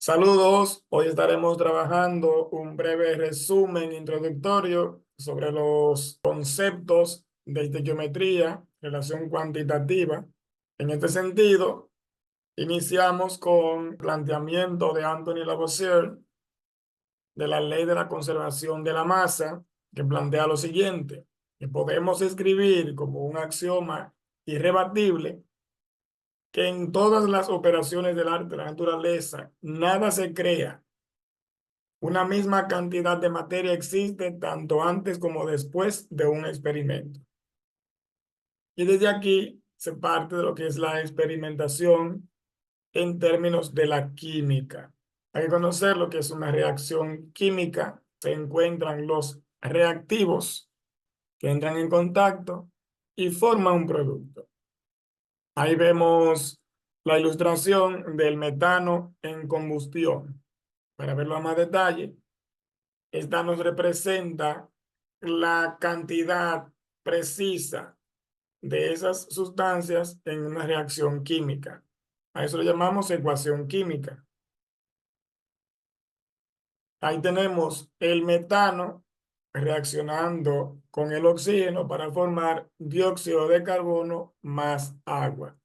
Saludos, hoy estaremos trabajando un breve resumen introductorio sobre los conceptos de estequiometría, relación cuantitativa. En este sentido, iniciamos con planteamiento de Anthony Lavoisier de la ley de la conservación de la masa, que plantea lo siguiente, que podemos escribir como un axioma irrebatible que en todas las operaciones del arte de la naturaleza nada se crea. Una misma cantidad de materia existe tanto antes como después de un experimento. Y desde aquí se parte de lo que es la experimentación en términos de la química. Hay que conocer lo que es una reacción química. Se encuentran los reactivos que entran en contacto y forman un producto. Ahí vemos la ilustración del metano en combustión. Para verlo a más detalle, esta nos representa la cantidad precisa de esas sustancias en una reacción química. A eso le llamamos ecuación química. Ahí tenemos el metano reaccionando con el oxígeno para formar dióxido de carbono más agua.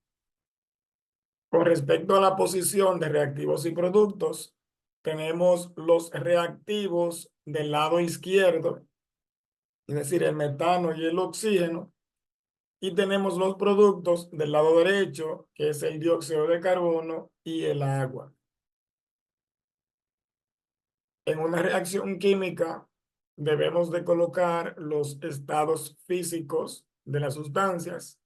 Con respecto a la posición de reactivos y productos, tenemos los reactivos del lado izquierdo, es decir, el metano y el oxígeno, y tenemos los productos del lado derecho, que es el dióxido de carbono y el agua. En una reacción química debemos de colocar los estados físicos de las sustancias.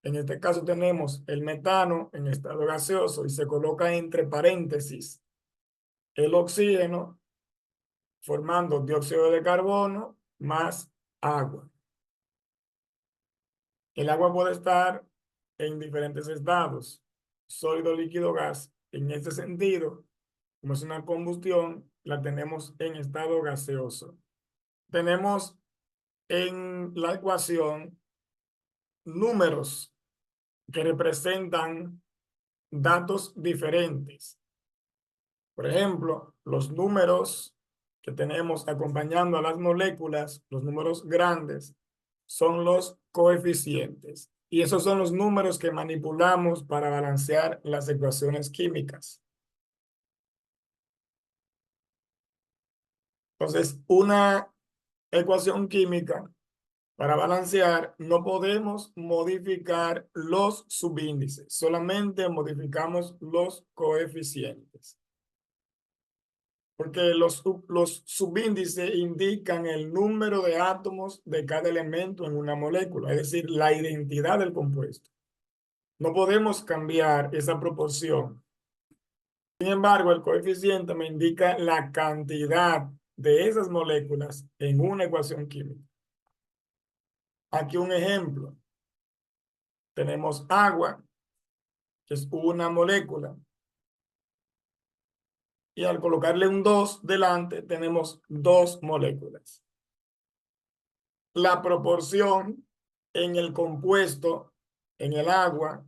En este caso tenemos el metano en estado gaseoso y se coloca entre paréntesis el oxígeno formando dióxido de carbono más agua. El agua puede estar en diferentes estados, sólido, líquido, gas. En este sentido, como es una combustión, la tenemos en estado gaseoso. Tenemos en la ecuación números que representan datos diferentes. Por ejemplo, los números que tenemos acompañando a las moléculas, los números grandes, son los coeficientes. Y esos son los números que manipulamos para balancear las ecuaciones químicas. Entonces, una ecuación química, para balancear, no podemos modificar los subíndices, solamente modificamos los coeficientes. Porque los subíndices indican el número de átomos de cada elemento en una molécula, es decir, la identidad del compuesto. No podemos cambiar esa proporción. Sin embargo, el coeficiente me indica la cantidad de esas moléculas en una ecuación química. Aquí un ejemplo. Tenemos agua, que es una molécula, y al colocarle un 2 delante, tenemos dos moléculas. La proporción en el compuesto, en el agua,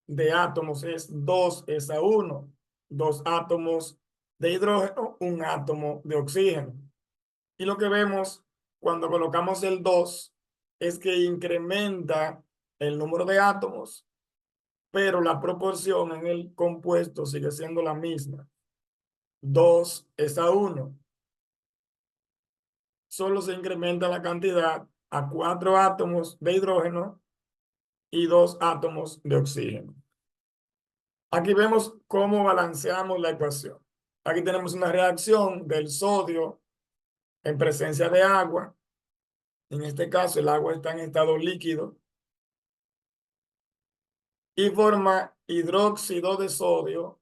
de átomos es 2:1. Dos átomos de hidrógeno, un átomo de oxígeno. Y lo que vemos cuando colocamos el 2 es que incrementa el número de átomos, pero la proporción en el compuesto sigue siendo la misma. 2:1. Solo se incrementa la cantidad a 4 átomos de hidrógeno y 2 átomos de oxígeno. Aquí vemos cómo balanceamos la ecuación. Aquí tenemos una reacción del sodio en presencia de agua. En este caso, el agua está en estado líquido y forma hidróxido de sodio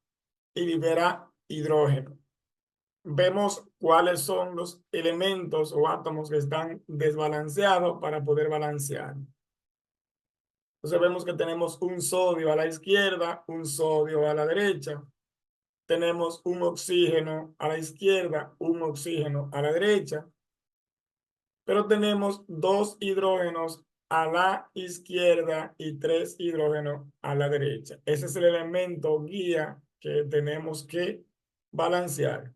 y libera hidrógeno. Vemos cuáles son los elementos o átomos que están desbalanceados para poder balancear. Entonces vemos que tenemos un sodio a la izquierda, un sodio a la derecha. Tenemos un oxígeno a la izquierda, un oxígeno a la derecha. Pero tenemos 2 hidrógenos a la izquierda y 3 hidrógenos a la derecha. Ese es el elemento guía que tenemos que balancear.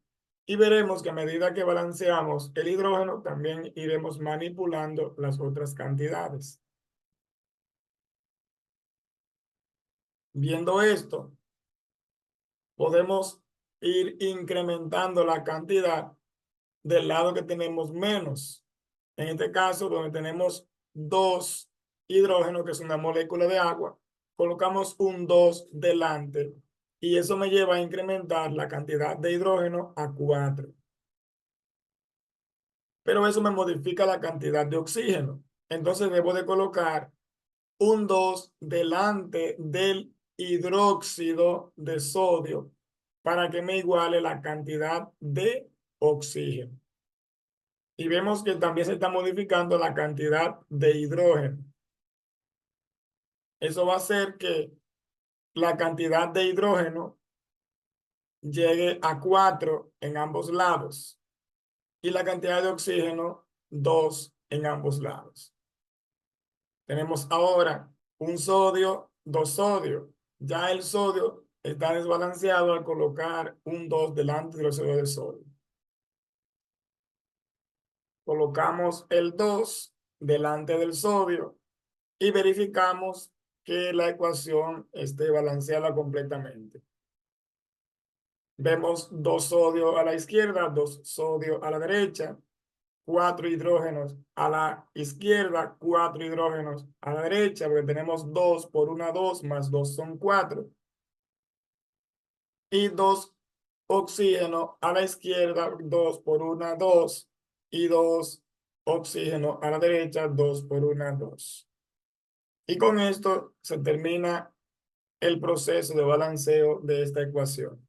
Y veremos que a medida que balanceamos el hidrógeno, también iremos manipulando las otras cantidades. Viendo esto, podemos ir incrementando la cantidad del lado que tenemos menos. En este caso, donde tenemos dos hidrógenos, que es una molécula de agua, colocamos un 2 delante y eso me lleva a incrementar la cantidad de hidrógeno a 4. Pero eso me modifica la cantidad de oxígeno. Entonces debo de colocar un 2 delante del hidróxido de sodio para que me iguale la cantidad de oxígeno. Y vemos que también se está modificando la cantidad de hidrógeno. Eso va a hacer que la cantidad de hidrógeno llegue a 4 en ambos lados y la cantidad de oxígeno 2 en ambos lados. Tenemos ahora un sodio, dos sodios. Ya el sodio está desbalanceado al colocar un 2 delante del óxido de sodio. Colocamos el 2 delante del sodio y verificamos que la ecuación esté balanceada completamente. Vemos dos sodios a la izquierda, dos sodios a la derecha, 4 hidrógenos a la izquierda, 4 hidrógenos a la derecha, porque tenemos 2 por 1, 2, más 2 son 4. Y 2 oxígenos a la izquierda, 2 por 1, 2. Y 2 oxígenos a la derecha, 2 por 1, 2. Y con esto se termina el proceso de balanceo de esta ecuación.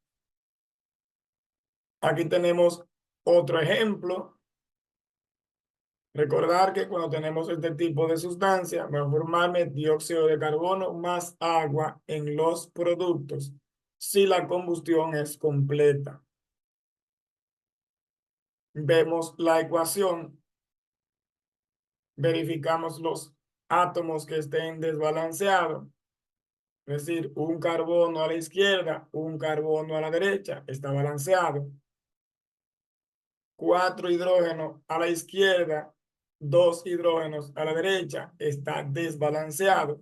Aquí tenemos otro ejemplo. Recordar que cuando tenemos este tipo de sustancia, va a formarme dióxido de carbono más agua en los productos si la combustión es completa. Vemos la ecuación, verificamos los átomos que estén desbalanceados, es decir, un carbono a la izquierda, un carbono a la derecha, está balanceado. 4 hidrógenos a la izquierda, 2 hidrógenos a la derecha, está desbalanceado.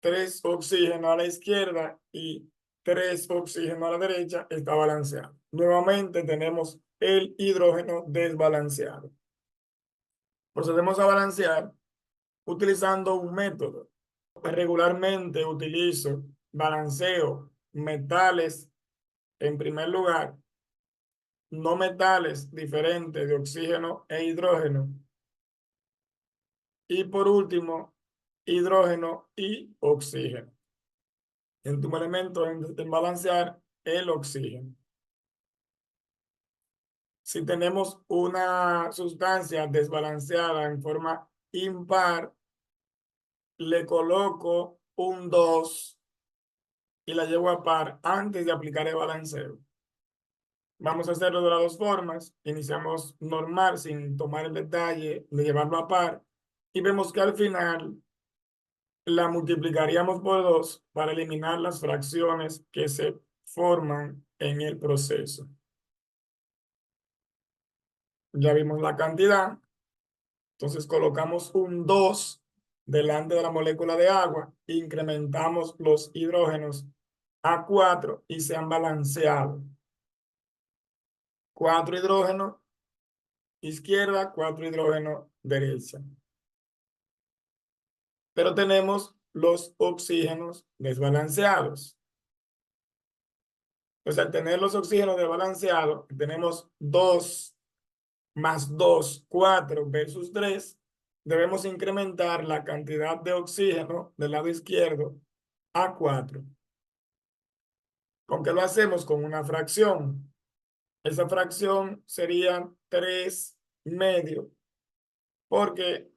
3 oxígenos a la izquierda y 3 oxígenos a la derecha, está balanceado. Nuevamente tenemos el hidrógeno desbalanceado. Procedemos a balancear utilizando un método. Regularmente utilizo balanceo metales en primer lugar, no metales diferentes de oxígeno e hidrógeno. Y por último, hidrógeno y oxígeno. El último elemento en balancear el oxígeno. Si tenemos una sustancia desbalanceada en forma impar, le coloco un 2 y la llevo a par antes de aplicar el balanceo. Vamos a hacerlo de las dos formas. Iniciamos normal sin tomar el detalle de llevarlo a par y vemos que al final la multiplicaríamos por 2 para eliminar las fracciones que se forman en el proceso. Ya vimos la cantidad, entonces colocamos un 2 delante de la molécula de agua, incrementamos los hidrógenos a 4 y se han balanceado. 4 hidrógenos izquierda, 4 hidrógenos derecha. Pero tenemos los oxígenos desbalanceados. Pues al tener los oxígenos desbalanceados, tenemos 2 más 2, 4 versus 3, debemos incrementar la cantidad de oxígeno del lado izquierdo a 4. ¿Con qué lo hacemos? Con una fracción. Esa fracción sería 3 medio, porque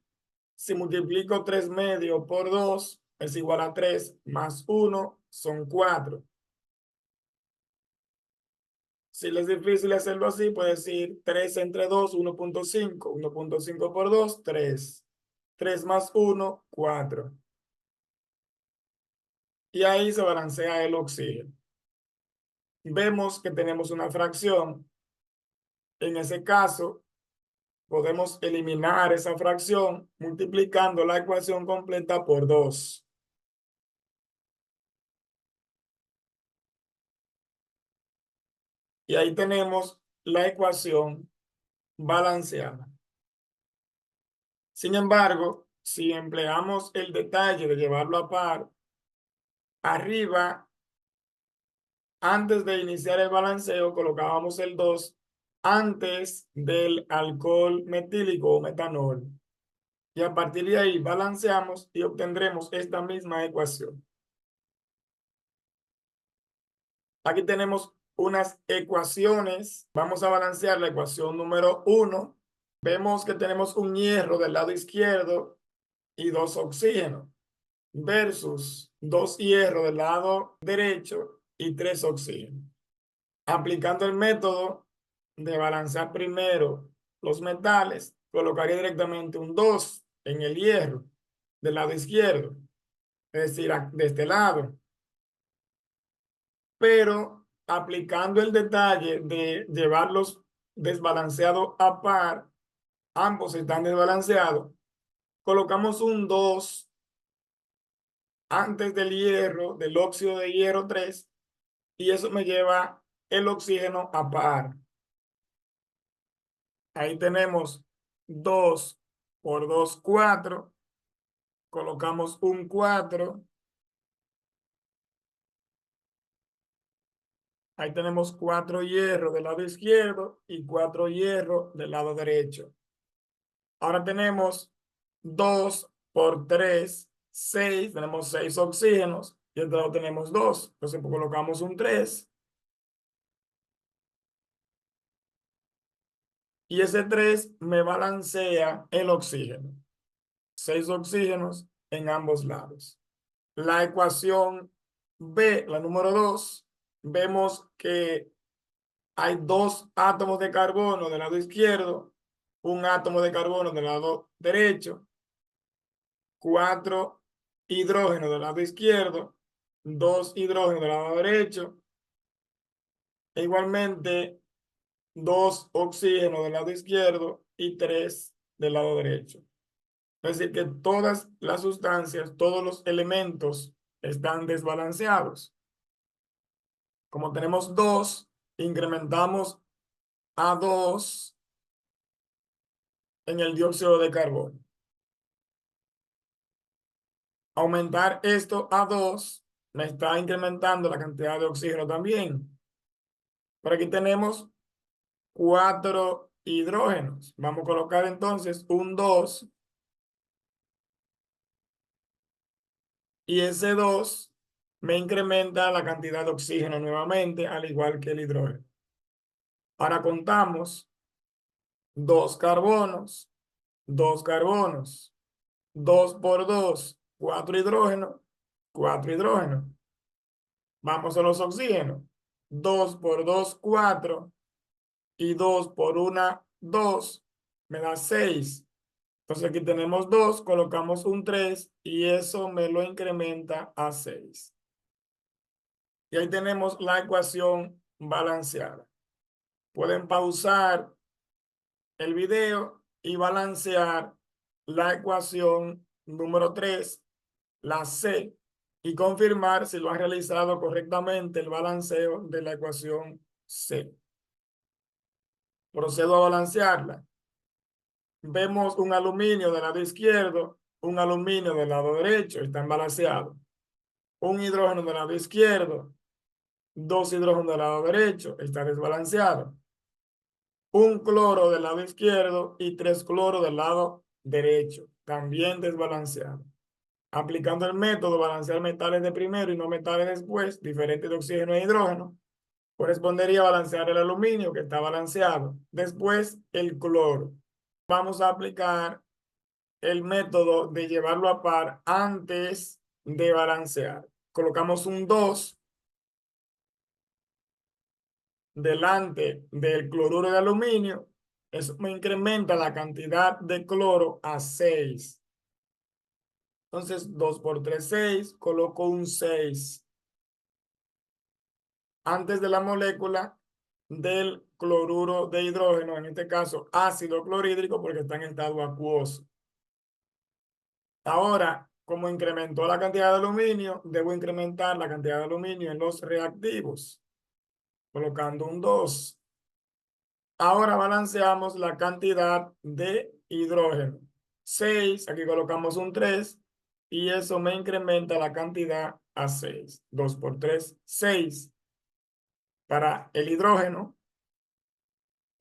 si multiplico 3 medio por 2 es igual a 3 más 1 son 4. Si les es difícil hacerlo así, puede decir 3 entre 2, 1.5. 1.5 por 2, 3. 3 más 1, 4. Y ahí se balancea el oxígeno. vemos que tenemos una fracción. En ese caso, podemos eliminar esa fracción multiplicando la ecuación completa por 2. Y ahí tenemos la ecuación balanceada. Sin embargo, si empleamos el detalle de llevarlo a par, arriba, antes de iniciar el balanceo, colocábamos el 2 antes del alcohol metílico o metanol. Y a partir de ahí balanceamos y obtendremos esta misma ecuación. Aquí tenemos unas ecuaciones. Vamos a balancear la ecuación número 1. Vemos que tenemos un hierro del lado izquierdo y 2 oxígenos versus 2 hierros del lado derecho y 3 oxígenos. Aplicando el método de balancear primero los metales, colocaría directamente un 2 en el hierro del lado izquierdo, es decir, de este lado. Pero aplicando el detalle de llevarlos desbalanceados a par, ambos están desbalanceados, colocamos un 2 antes del hierro, del óxido de hierro 3, y eso me lleva el oxígeno a par. Ahí tenemos 2 por 2, 4. Colocamos un 4. Ahí tenemos 4 hierros del lado izquierdo y 4 hierros del lado derecho. Ahora tenemos 2 por 3, 6. Tenemos 6 oxígenos y este lado tenemos 2. Entonces pues, colocamos un 3. Y ese 3 me balancea el oxígeno. 6 oxígenos en ambos lados. La ecuación B, la número 2, vemos que hay 2 átomos de carbono del lado izquierdo, un átomo de carbono del lado derecho, 4 hidrógenos del lado izquierdo, 2 hidrógenos del lado derecho, e igualmente 2 oxígenos del lado izquierdo y 3 del lado derecho. Es decir, que todas las sustancias, todos los elementos están desbalanceados. Como tenemos 2, incrementamos a 2 en el dióxido de carbono. Aumentar esto a 2 me está incrementando la cantidad de oxígeno también. Por aquí tenemos 4 hidrógenos. Vamos a colocar entonces un 2 y ese 2 me incrementa la cantidad de oxígeno nuevamente, al igual que el hidrógeno. Ahora contamos 2 carbonos, 2 carbonos, 2 por 2, 4 hidrógenos, 4 hidrógenos. Vamos a los oxígenos. 2 por 2, 4 y 2 por 1, 2 me da 6. Entonces aquí tenemos 2, colocamos un 3 y eso me lo incrementa a 6. Y ahí tenemos la ecuación balanceada. Pueden pausar el video y balancear la ecuación número 3, la C, y confirmar si lo han realizado correctamente el balanceo de la ecuación C. Procedo a balancearla. Vemos un aluminio del lado izquierdo, un aluminio del lado derecho, están balanceados. Un hidrógeno del lado izquierdo, 2 hidrógenos del lado derecho, está desbalanceado. Un cloro del lado izquierdo y 3 cloros del lado derecho, también desbalanceado. Aplicando el método balancear metales de primero y no metales después, diferentes de oxígeno e hidrógeno, correspondería balancear el aluminio que está balanceado. Después el cloro. Vamos a aplicar el método de llevarlo a par antes de balancear. Colocamos un 2 delante del cloruro de aluminio. Eso me incrementa la cantidad de cloro a 6. Entonces 2 por 3, 6. Coloco un 6. antes de la molécula del cloruro de hidrógeno, en este caso ácido clorhídrico, porque está en estado acuoso. Ahora, como incrementó la cantidad de aluminio, debo incrementar la cantidad de aluminio en los reactivos, colocando un 2. Ahora balanceamos la cantidad de hidrógeno. 6, aquí colocamos un 3 y eso me incrementa la cantidad a 6. 2 por 3, 6 para el hidrógeno,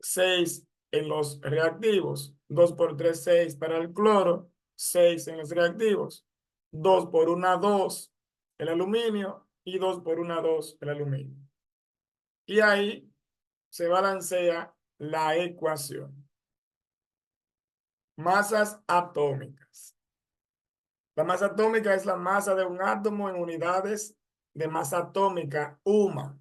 6 en los reactivos, 2 por 3, 6 para el cloro, 6 en los reactivos, 2 por 1, 2 el aluminio y 2 por 1, 2 el aluminio. Y ahí se balancea la ecuación. Masas atómicas. La masa atómica es la masa de un átomo en unidades de masa atómica, UMA,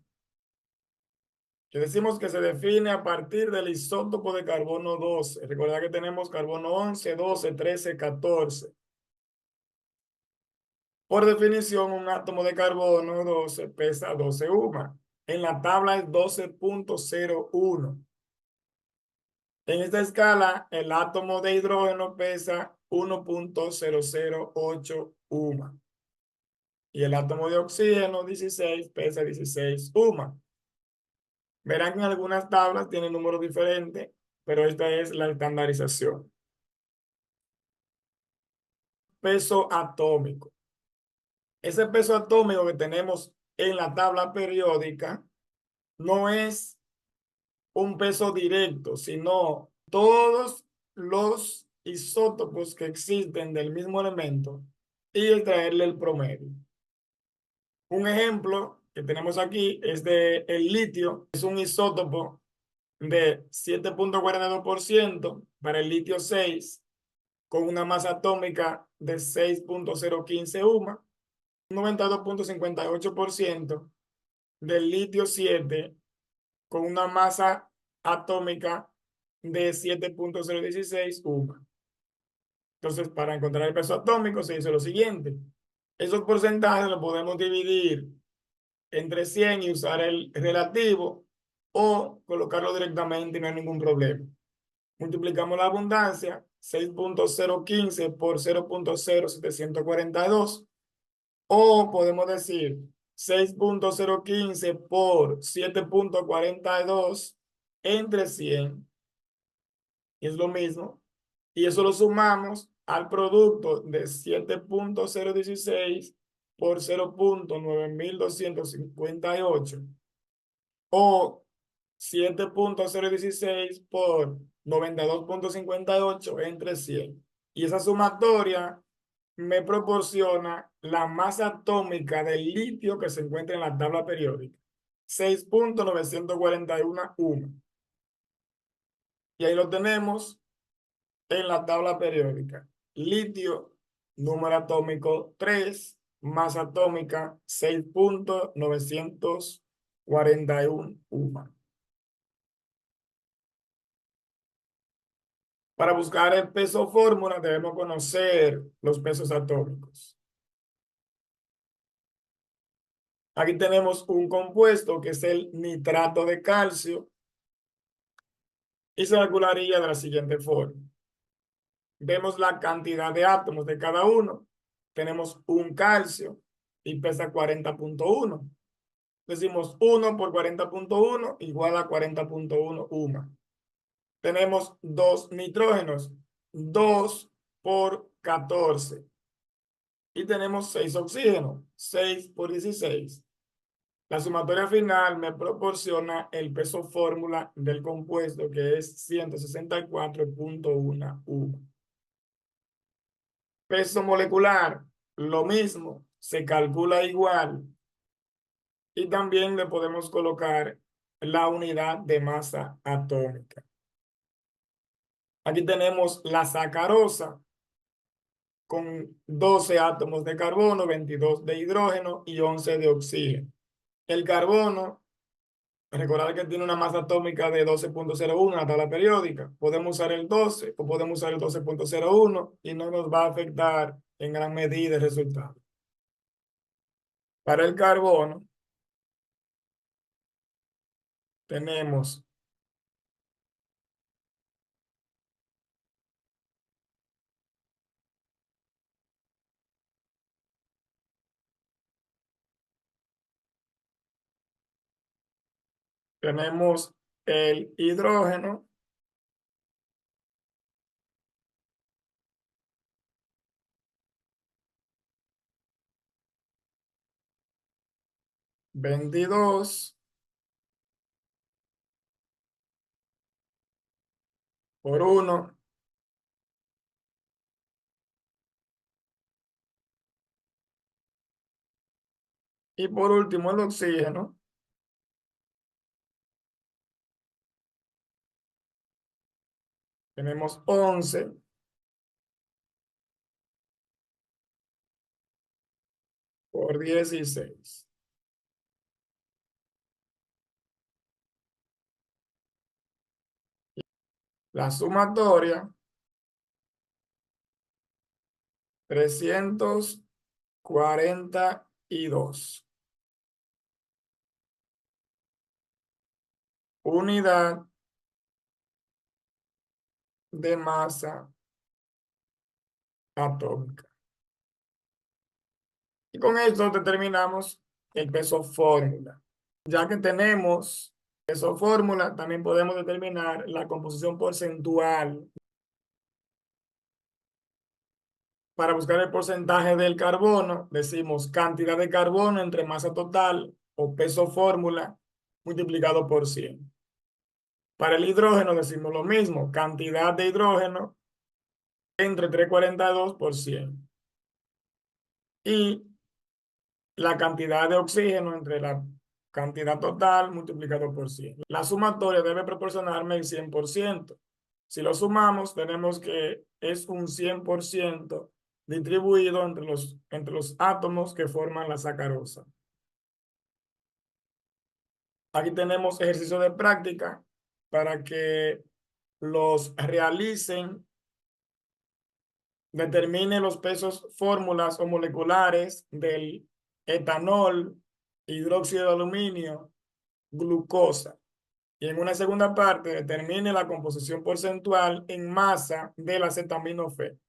que decimos que se define a partir del isótopo de carbono 12. Recuerda que tenemos carbono 11, 12, 13, 14. Por definición, un átomo de carbono 12 pesa 12 UMA. En la tabla es 12.01. En esta escala, el átomo de hidrógeno pesa 1.008 UMA. Y el átomo de oxígeno 16 pesa 16 UMA. Verán que en algunas tablas tienen números diferentes, pero esta es la estandarización. Peso atómico. Ese peso atómico que tenemos en la tabla periódica no es un peso directo, sino todos los isótopos que existen del mismo elemento y extraerle el promedio. Un ejemplo que tenemos aquí es de el litio, es un isótopo de 7.42% para el litio 6 con una masa atómica de 6.015 UMA, 92.58% del litio 7 con una masa atómica de 7.016 UMA. Entonces, para encontrar el peso atómico se hizo lo siguiente. Esos porcentajes los podemos dividir entre 100 y usar el relativo o colocarlo directamente y no hay ningún problema. Multiplicamos la abundancia, 6.015 por 0.0742, o podemos decir 6.015 por 7.42 entre 100, y es lo mismo, y eso lo sumamos al producto de 7.016 por 0.9258, o 7.016 por 92.58 entre 100. Y esa sumatoria me proporciona la masa atómica del litio que se encuentra en la tabla periódica. 6.941 UMA. Y ahí lo tenemos en la tabla periódica. Litio, número atómico 3, masa atómica 6.941 UMA. Para buscar el peso fórmula debemos conocer los pesos atómicos. Aquí tenemos un compuesto que es el nitrato de calcio y se calcularía de la siguiente forma. Vemos la cantidad de átomos de cada uno. Tenemos un calcio y pesa 40.1. Decimos 1 por 40.1 igual a 40.1 UMA. Tenemos dos nitrógenos, 2 por 14. Y tenemos 6 oxígenos, 6 por 16. La sumatoria final me proporciona el peso fórmula del compuesto, que es 164.1 U. Peso molecular, lo mismo, se calcula igual. Y también le podemos colocar la unidad de masa atómica. Aquí tenemos la sacarosa con 12 átomos de carbono, 22 de hidrógeno y 11 de oxígeno. El carbono, recordar que tiene una masa atómica de 12.01 en la tabla periódica. Podemos usar el 12 o podemos usar el 12.01 y no nos va a afectar en gran medida el resultado. Para el carbono, tenemos tenemos el hidrógeno, 22 por 1. Y por último, el oxígeno, tenemos 11 por 16. La sumatoria, 342. Unidad de masa atómica. Y con esto determinamos el peso fórmula. Ya que tenemos peso fórmula, también podemos determinar la composición porcentual. Para buscar el porcentaje del carbono, decimos cantidad de carbono entre masa total o peso fórmula multiplicado por 100. Para el hidrógeno decimos lo mismo, cantidad de hidrógeno entre 342 por 100. Y la cantidad de oxígeno entre la cantidad total multiplicado por 100. La sumatoria debe proporcionarme el 100%. Si lo sumamos, tenemos que es un 100% distribuido entre los átomos que forman la sacarosa. Aquí tenemos ejercicios de práctica para que los realicen. Determine los pesos, fórmulas o moleculares del etanol, hidróxido de aluminio, glucosa. Y en una segunda parte, determine la composición porcentual en masa del acetaminofén.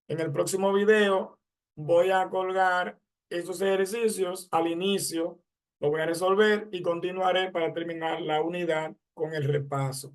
En el próximo video voy a colgar estos ejercicios al inicio, lo voy a resolver y continuaré para terminar la unidad con el repaso.